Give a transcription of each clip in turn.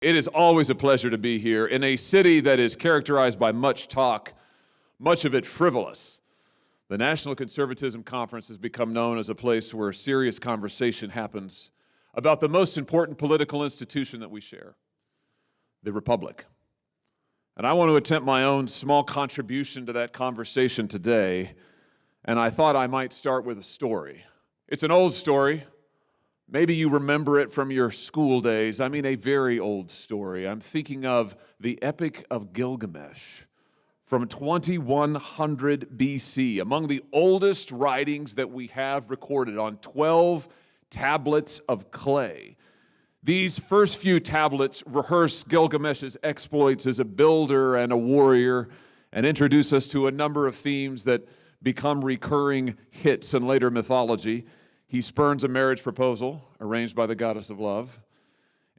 It is always a pleasure to be here in a city that is characterized by much talk, much of it frivolous. The National Conservatism Conference has become known as a place where serious conversation happens about the most important political institution that we share, the Republic. And I want to attempt my own small contribution to that conversation today, and I thought I might start with a story. It's an old story. Maybe you remember it from your school days. I mean, a very old story. I'm thinking of the Epic of Gilgamesh from 2100 BC, among the oldest writings that we have recorded on 12 tablets of clay. These first few tablets rehearse Gilgamesh's exploits as a builder and a warrior and introduce us to a number of themes that become recurring hits in later mythology. He spurns a marriage proposal arranged by the goddess of love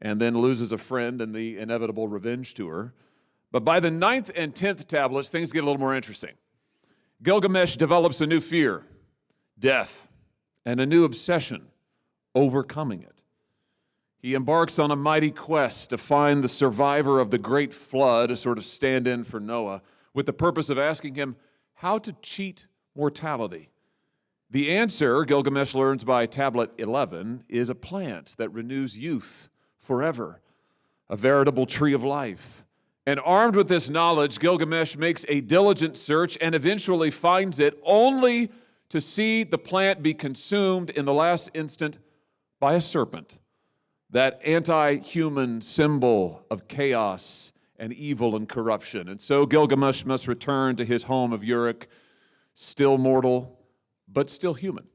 and then loses a friend in the inevitable revenge tour. But by the 9th and 10th tablets, things get a little more interesting. Gilgamesh develops a new fear, death, and a new obsession, overcoming it. He embarks on a mighty quest to find the survivor of the great flood, a sort of stand-in for Noah, with the purpose of asking him how to cheat mortality. The answer, Gilgamesh learns by tablet 11, is a plant that renews youth forever, a veritable tree of life. And armed with this knowledge, Gilgamesh makes a diligent search and eventually finds it, only to see the plant be consumed in the last instant by a serpent, that anti-human symbol of chaos and evil and corruption. And so Gilgamesh must return to his home of Uruk, still mortal, but still human.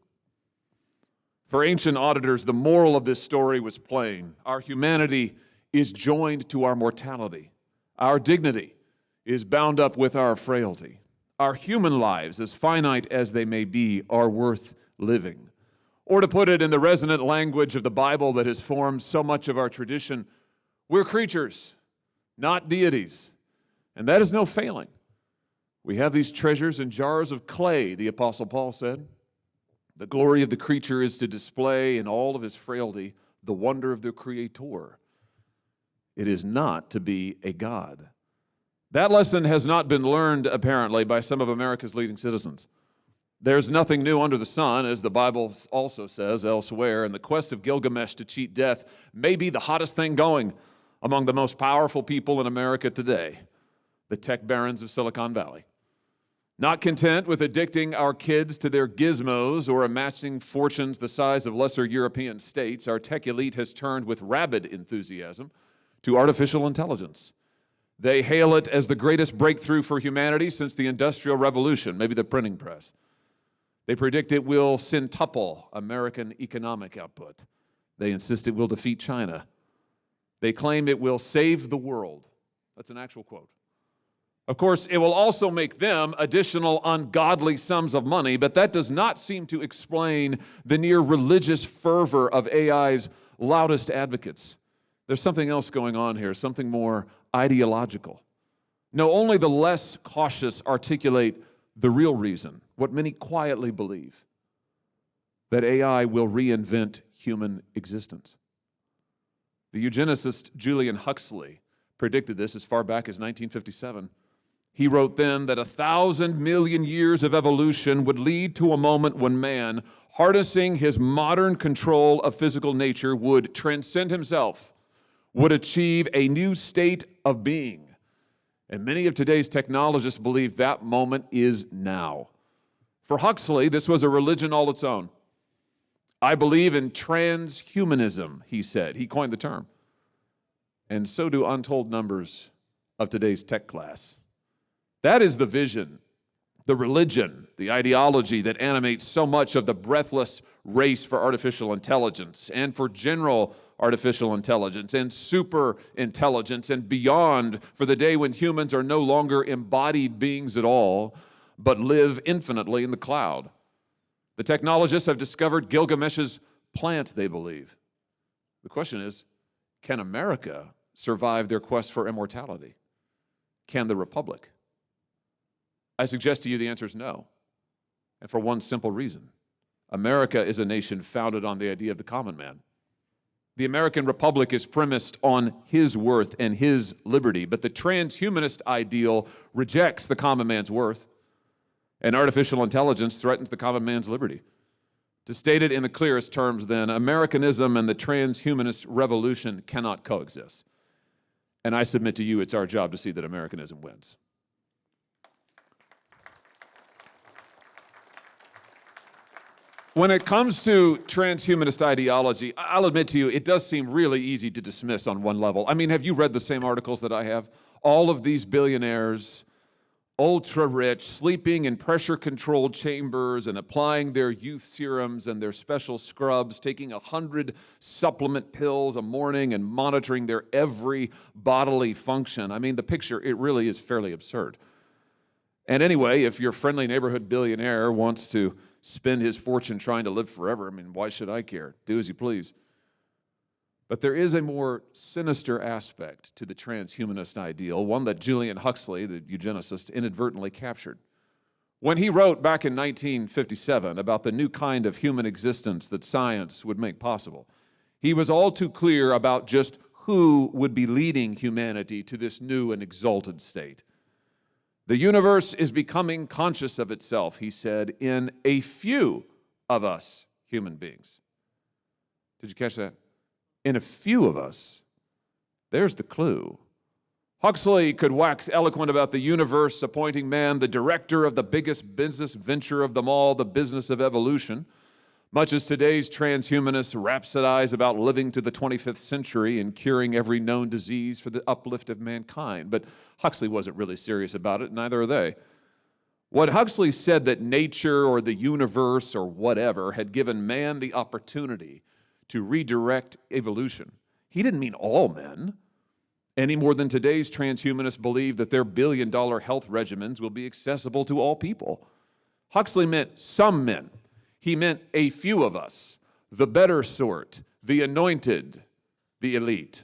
For ancient auditors, the moral of this story was plain. Our humanity is joined to our mortality. Our dignity is bound up with our frailty. Our human lives, as finite as they may be, are worth living. Or to put it in the resonant language of the Bible that has formed so much of our tradition, we're creatures, not deities. And that is no failing. We have these treasures in jars of clay, the Apostle Paul said. The glory of the creature is to display in all of his frailty the wonder of the Creator. It is not to be a god. That lesson has not been learned, apparently, by some of America's leading citizens. There's nothing new under the sun, as the Bible also says elsewhere, and the quest of Gilgamesh to cheat death may be the hottest thing going among the most powerful people in America today, the tech barons of Silicon Valley. Not content with addicting our kids to their gizmos or amassing fortunes the size of lesser European states, our tech elite has turned with rabid enthusiasm to artificial intelligence. They hail it as the greatest breakthrough for humanity since the Industrial Revolution, maybe the printing press. They predict it will centuple American economic output. They insist it will defeat China. They claim it will save the world. That's an actual quote. Of course, it will also make them additional ungodly sums of money, but that does not seem to explain the near religious fervor of AI's loudest advocates. There's something else going on here, something more ideological. No, only the less cautious articulate the real reason, what many quietly believe, that AI will reinvent human existence. The eugenicist Julian Huxley predicted this as far back as 1957. He wrote then that 1,000 million years of evolution would lead to a moment when man, harnessing his modern control of physical nature, would transcend himself, would achieve a new state of being. And many of today's technologists believe that moment is now. For Huxley, this was a religion all its own. I believe in transhumanism, he said. He coined the term. And so do untold numbers of today's tech class. That is the vision, the religion, the ideology that animates so much of the breathless race for artificial intelligence and for general artificial intelligence and super intelligence and beyond, for the day when humans are no longer embodied beings at all, but live infinitely in the cloud. The technologists have discovered Gilgamesh's plant, they believe. The question is, can America survive their quest for immortality? Can the Republic? I suggest to you the answer is no, and for one simple reason. America is a nation founded on the idea of the common man. The American Republic is premised on his worth and his liberty, but the transhumanist ideal rejects the common man's worth, and artificial intelligence threatens the common man's liberty. To state it in the clearest terms, then, Americanism and the transhumanist revolution cannot coexist. And I submit to you, it's our job to see that Americanism wins. When it comes to transhumanist ideology, I'll admit to you, it does seem really easy to dismiss on one level. I mean, have you read the same articles that I have? All of these billionaires, ultra-rich, sleeping in pressure-controlled chambers and applying their youth serums and their special scrubs, taking 100 supplement pills a morning and monitoring their every bodily function. I mean, the picture, it really is fairly absurd. And anyway, if your friendly neighborhood billionaire wants to spend his fortune trying to live forever, I mean, why should I care? Do as you please. But there is a more sinister aspect to the transhumanist ideal, one that Julian Huxley, the eugenicist, inadvertently captured. When he wrote back in 1957 about the new kind of human existence that science would make possible, he was all too clear about just who would be leading humanity to this new and exalted state. The universe is becoming conscious of itself, he said, in a few of us human beings. Did you catch that? In a few of us. There's the clue. Huxley could wax eloquent about the universe, appointing man the director of the biggest business venture of them all, the business of evolution, much as today's transhumanists rhapsodize about living to the 25th century and curing every known disease for the uplift of mankind. But Huxley wasn't really serious about it, neither are they. What Huxley said that nature or the universe or whatever had given man the opportunity to redirect evolution, he didn't mean all men, any more than today's transhumanists believe that their billion-dollar health regimens will be accessible to all people. Huxley meant some men. He meant a few of us, the better sort, the anointed, the elite.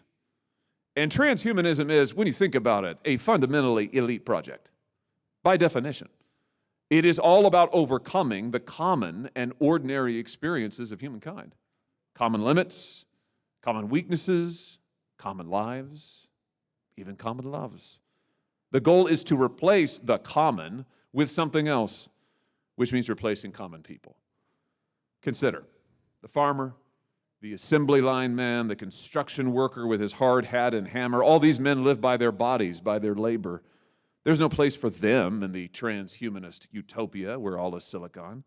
And transhumanism is, when you think about it, a fundamentally elite project, by definition. It is all about overcoming the common and ordinary experiences of humankind. Common limits, common weaknesses, common lives, even common loves. The goal is to replace the common with something else, which means replacing common people. Consider the farmer, the assembly line man, the construction worker with his hard hat and hammer. All these men live by their bodies, by their labor. There's no place for them in the transhumanist utopia where all is silicon.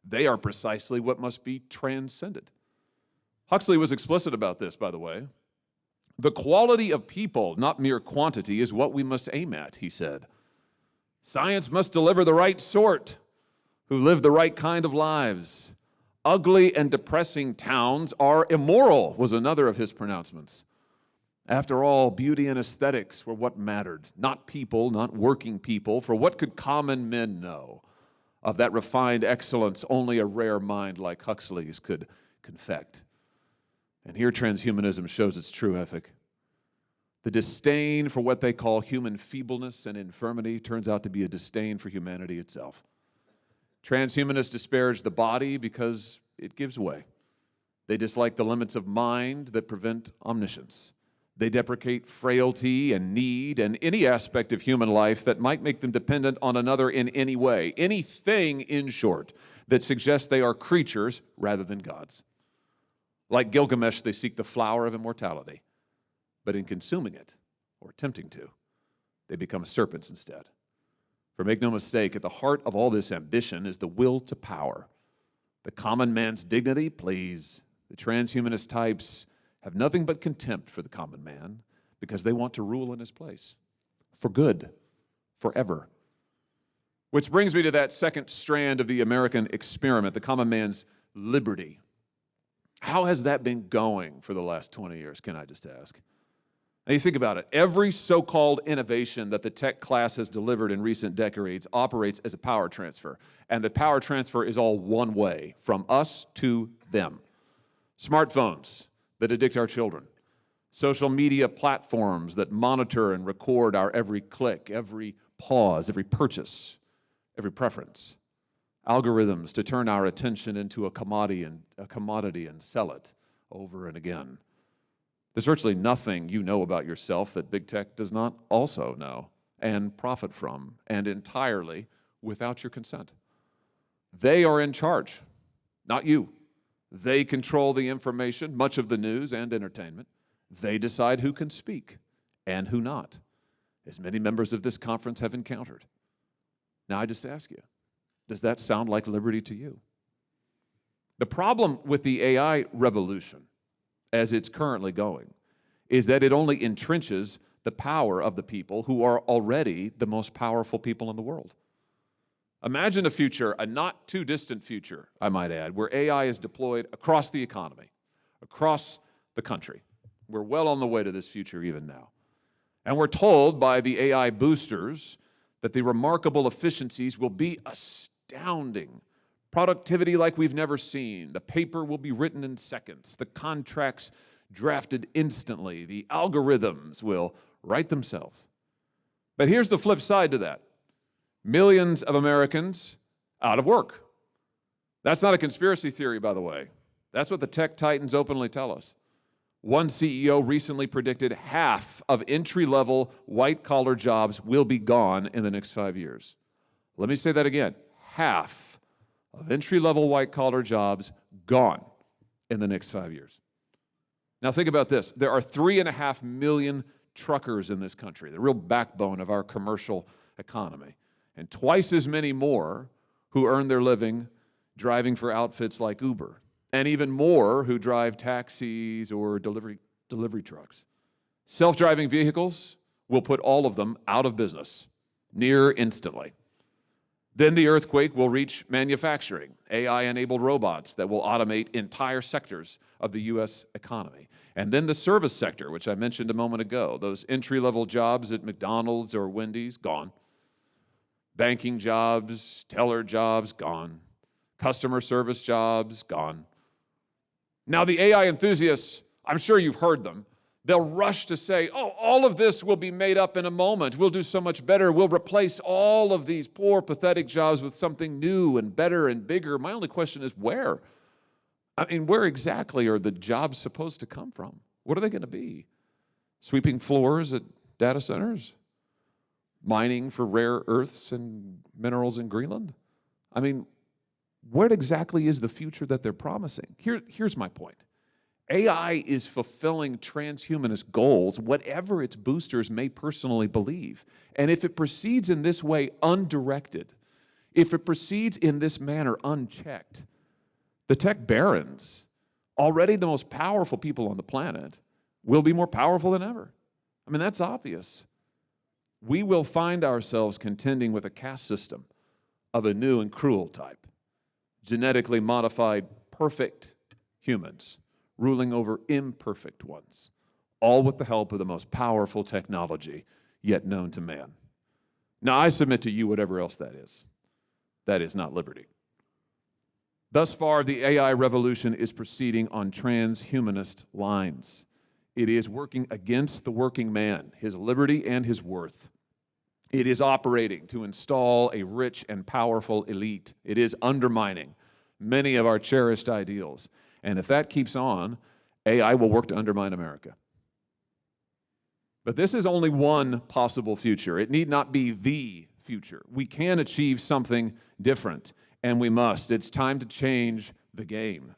They are precisely what must be transcended. Huxley was explicit about this, by the way. The quality of people, not mere quantity, is what we must aim at, he said. Science must deliver the right sort, who live the right kind of lives. Ugly and depressing towns are immoral, was another of his pronouncements. After all, beauty and aesthetics were what mattered, not people, not working people, for what could common men know of that refined excellence only a rare mind like Huxley's could confect? And here transhumanism shows its true ethic. The disdain for what they call human feebleness and infirmity turns out to be a disdain for humanity itself. Transhumanists disparage the body because it gives way. They dislike the limits of mind that prevent omniscience. They deprecate frailty and need and any aspect of human life that might make them dependent on another in any way. Anything, in short, that suggests they are creatures rather than gods. Like Gilgamesh, they seek the flower of immortality. But in consuming it, or attempting to, they become serpents instead. For make no mistake, at the heart of all this ambition is the will to power. The common man's dignity, please. The transhumanist types have nothing but contempt for the common man because they want to rule in his place. For good. Forever. Which brings me to that second strand of the American experiment, the common man's liberty. How has that been going for the last 20 years, can I just ask? Now you think about it. Every so-called innovation that the tech class has delivered in recent decades operates as a power transfer. And the power transfer is all one way, from us to them. Smartphones that addict our children. Social media platforms that monitor and record our every click, every pause, every purchase, every preference. Algorithms to turn our attention into a commodity and sell it over and again. There's virtually nothing you know about yourself that big tech does not also know and profit from, and entirely without your consent. They are in charge, not you. They control the information, much of the news and entertainment. They decide who can speak and who not, as many members of this conference have encountered. Now I just ask you, does that sound like liberty to you? The problem with the AI revolution, as it's currently going, is that it only entrenches the power of the people who are already the most powerful people in the world. Imagine a future, a not too distant future, I might add, where AI is deployed across the economy, across the country. We're well on the way to this future even now. And we're told by the AI boosters that the remarkable efficiencies will be astounding. Productivity like we've never seen. The paper will be written in seconds. The contracts drafted instantly. The algorithms will write themselves. But here's the flip side to that. Millions of Americans out of work. That's not a conspiracy theory, by the way. That's what the tech titans openly tell us. One CEO recently predicted half of entry-level white-collar jobs will be gone in the next 5 years. Let me say that again. Half of entry-level white-collar jobs gone in the next 5 years. Now think about this. There are 3.5 million truckers in this country, the real backbone of our commercial economy, and twice as many more who earn their living driving for outfits like Uber, and even more who drive taxis or delivery trucks. Self-driving vehicles will put all of them out of business near instantly. Then the earthquake will reach manufacturing, AI-enabled robots that will automate entire sectors of the U.S. economy. And then the service sector, which I mentioned a moment ago, those entry-level jobs at McDonald's or Wendy's, gone. Banking jobs, teller jobs, gone. Customer service jobs, gone. Now the AI enthusiasts, I'm sure you've heard them, they'll rush to say, oh, all of this will be made up in a moment. We'll do so much better. We'll replace all of these poor, pathetic jobs with something new and better and bigger. My only question is where? I mean, where exactly are the jobs supposed to come from? What are they going to be? Sweeping floors at data centers? Mining for rare earths and minerals in Greenland? I mean, what exactly is the future that they're promising? Here's my point. AI is fulfilling transhumanist goals, whatever its boosters may personally believe. And if it proceeds in this way undirected, if it proceeds in this manner unchecked, the tech barons, already the most powerful people on the planet, will be more powerful than ever. I mean, that's obvious. We will find ourselves contending with a caste system of a new and cruel type, genetically modified perfect humans ruling over imperfect ones, all with the help of the most powerful technology yet known to man. Now, I submit to you whatever else that is. That is not liberty. Thus far, the AI revolution is proceeding on transhumanist lines. It is working against the working man, his liberty and his worth. It is operating to install a rich and powerful elite. It is undermining many of our cherished ideals. And if that keeps on, AI will work to undermine America. But this is only one possible future. It need not be the future. We can achieve something different, and we must. It's time to change the game.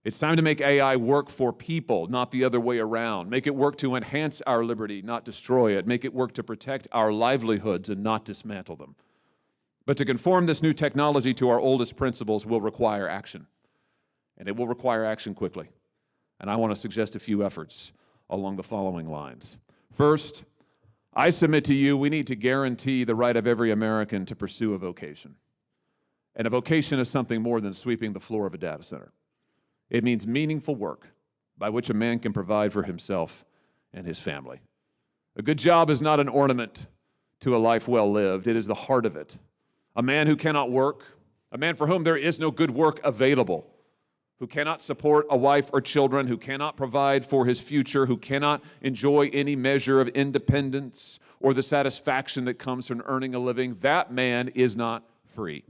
It's time to make AI work for people, not the other way around. Make it work to enhance our liberty, not destroy it. Make it work to protect our livelihoods and not dismantle them. But to conform this new technology to our oldest principles will require action. And it will require action quickly. And I want to suggest a few efforts along the following lines. First, I submit to you we need to guarantee the right of every American to pursue a vocation. And a vocation is something more than sweeping the floor of a data center. It means meaningful work by which a man can provide for himself and his family. A good job is not an ornament to a life well lived. It is the heart of it. A man who cannot work, a man for whom there is no good work available, who cannot support a wife or children, who cannot provide for his future, who cannot enjoy any measure of independence or the satisfaction that comes from earning a living, that man is not free.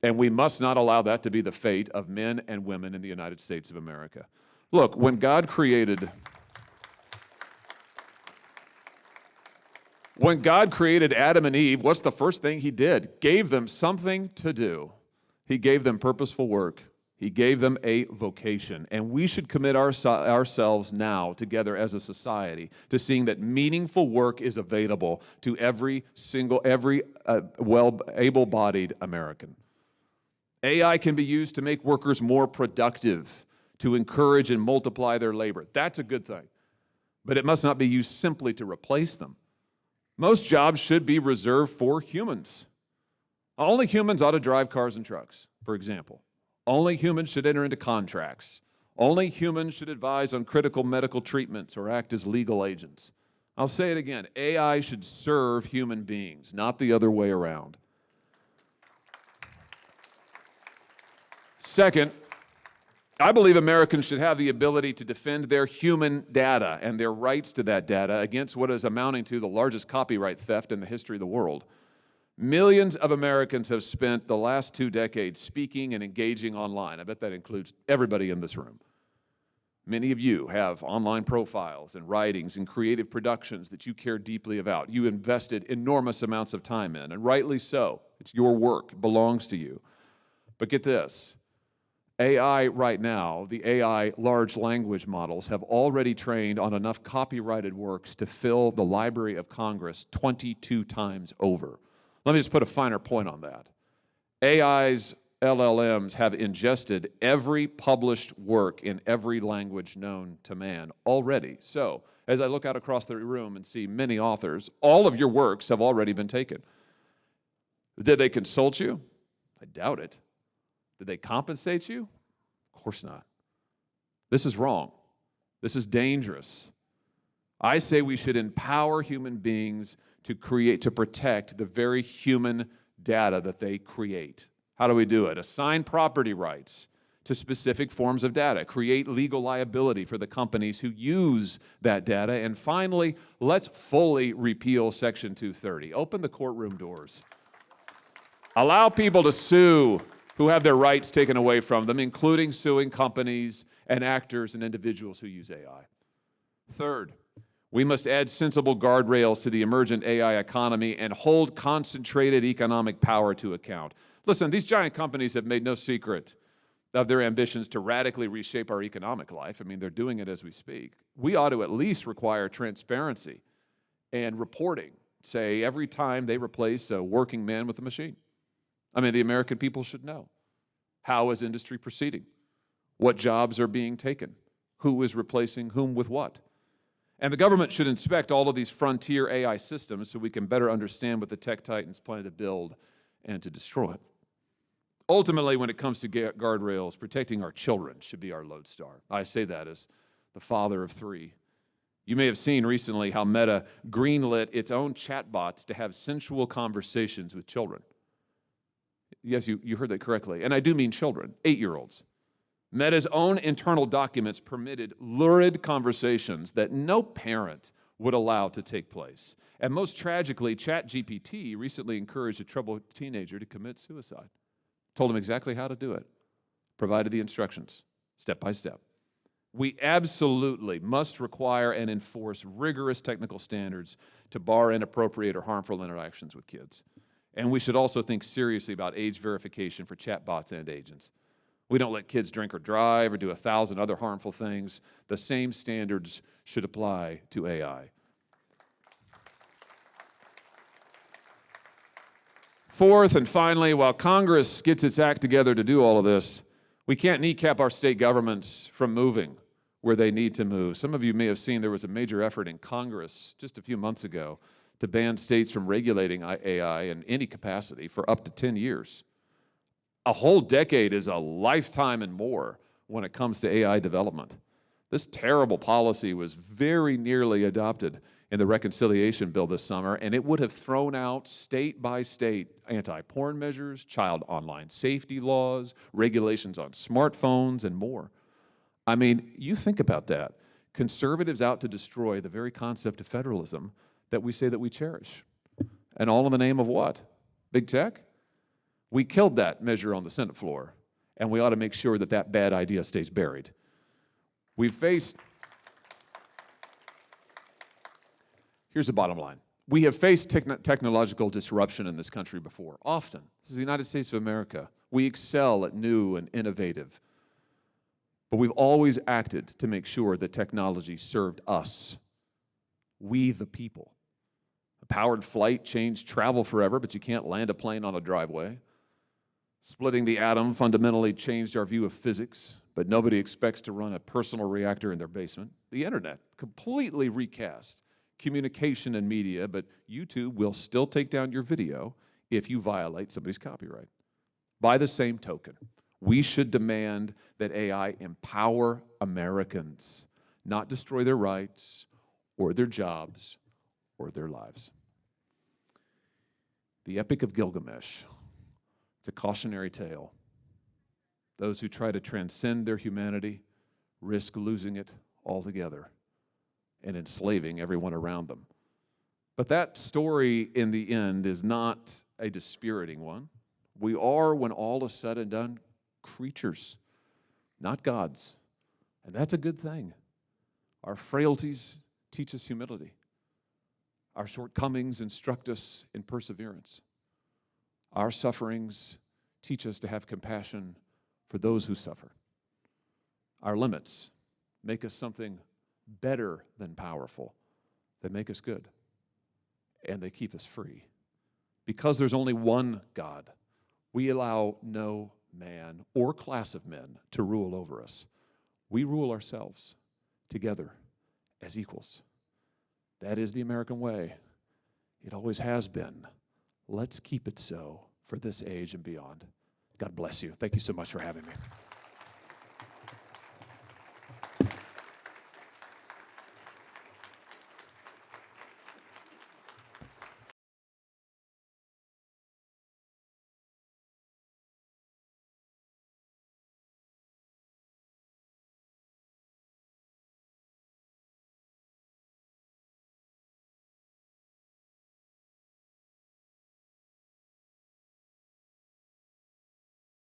And we must not allow that to be the fate of men and women in the United States of America. Look, when God created When God created Adam and Eve, what's the first thing he did? Gave them something to do. He gave them purposeful work. He gave them a vocation. And we should commit ourselves now together as a society to seeing that meaningful work is available to every able-bodied American. AI can be used to make workers more productive, to encourage and multiply their labor. That's a good thing. But it must not be used simply to replace them. Most jobs should be reserved for humans. Only humans ought to drive cars and trucks, for example. Only humans should enter into contracts. Only humans should advise on critical medical treatments or act as legal agents. I'll say it again. AI should serve human beings, not the other way around. Second, I believe Americans should have the ability to defend their human data and their rights to that data against what is amounting to the largest copyright theft in the history of the world. Millions of Americans have spent the last 2 decades speaking and engaging online. I bet that includes everybody in this room. Many of you have online profiles and writings and creative productions that you care deeply about. You invested enormous amounts of time in, and rightly so. It's your work. It belongs to you. But get this. AI right now, the AI large language models have already trained on enough copyrighted works to fill the Library of Congress 22 times over. Let me just put a finer point on that. AI's LLMs have ingested every published work in every language known to man already. So, as I look out across the room and see many authors, all of your works have already been taken. Did they consult you? I doubt it. Did they compensate you? Of course not. This is wrong. This is dangerous. I say we should empower human beings to protect the very human data that they create. How do we do it? Assign property rights to specific forms of data. Create legal liability for the companies who use that data. And finally, let's fully repeal Section 230. Open the courtroom doors. Allow people to sue who have their rights taken away from them, including suing companies and actors and individuals who use AI. Third, we must add sensible guardrails to the emergent AI economy and hold concentrated economic power to account. Listen, these giant companies have made no secret of their ambitions to radically reshape our economic life. I mean, they're doing it as we speak. We ought to at least require transparency and reporting, say, every time they replace a working man with a machine. I mean, the American people should know. How is industry proceeding? What jobs are being taken? Who is replacing whom with what? And the government should inspect all of these frontier AI systems so we can better understand what the tech titans plan to build and to destroy. Ultimately, when it comes to guardrails, protecting our children should be our lodestar. I say that as the father of 3. You may have seen recently how Meta greenlit its own chatbots to have sensual conversations with children. Yes, you heard that correctly. And I do mean children, 8-year-olds. Meta's own internal documents permitted lurid conversations that no parent would allow to take place. And most tragically, ChatGPT recently encouraged a troubled teenager to commit suicide. Told him exactly how to do it. Provided the instructions, step by step. We absolutely must require and enforce rigorous technical standards to bar inappropriate or harmful interactions with kids. And we should also think seriously about age verification for chatbots and agents. We don't let kids drink or drive or do 1,000 other harmful things. The same standards should apply to AI. Fourth and finally, while Congress gets its act together to do all of this, we can't kneecap our state governments from moving where they need to move. Some of you may have seen there was a major effort in Congress just a few months ago to ban states from regulating AI in any capacity for up to 10 years. A whole decade is a lifetime and more when it comes to AI development. This terrible policy was very nearly adopted in the reconciliation bill this summer, and it would have thrown out state by state anti-porn measures, child online safety laws, regulations on smartphones, and more. I mean, you think about that. Conservatives out to destroy the very concept of federalism that we say that we cherish. And all in the name of what? Big tech? We killed that measure on the Senate floor, and we ought to make sure that that bad idea stays buried. Here's the bottom line. We have faced technological disruption in this country before, often. This is the United States of America. We excel at new and innovative. But we've always acted to make sure that technology served us, we the people. A powered flight changed travel forever, but you can't land a plane on a driveway. Splitting the atom fundamentally changed our view of physics, but nobody expects to run a personal reactor in their basement. The internet completely recast communication and media, but YouTube will still take down your video if you violate somebody's copyright. By the same token, we should demand that AI empower Americans, not destroy their rights or their jobs or their lives. The Epic of Gilgamesh, it's a cautionary tale. Those who try to transcend their humanity risk losing it altogether and enslaving everyone around them. But that story in the end is not a dispiriting one. We are, when all is said and done, creatures, not gods. And that's a good thing. Our frailties teach us humility. Our shortcomings instruct us in perseverance. Our sufferings teach us to have compassion for those who suffer. Our limits make us something better than powerful. They make us good, and they keep us free. Because there's only one God, we allow no man or class of men to rule over us. We rule ourselves together as equals. That is the American way. It always has been. Let's keep it so for this age and beyond. God bless you. Thank you so much for having me.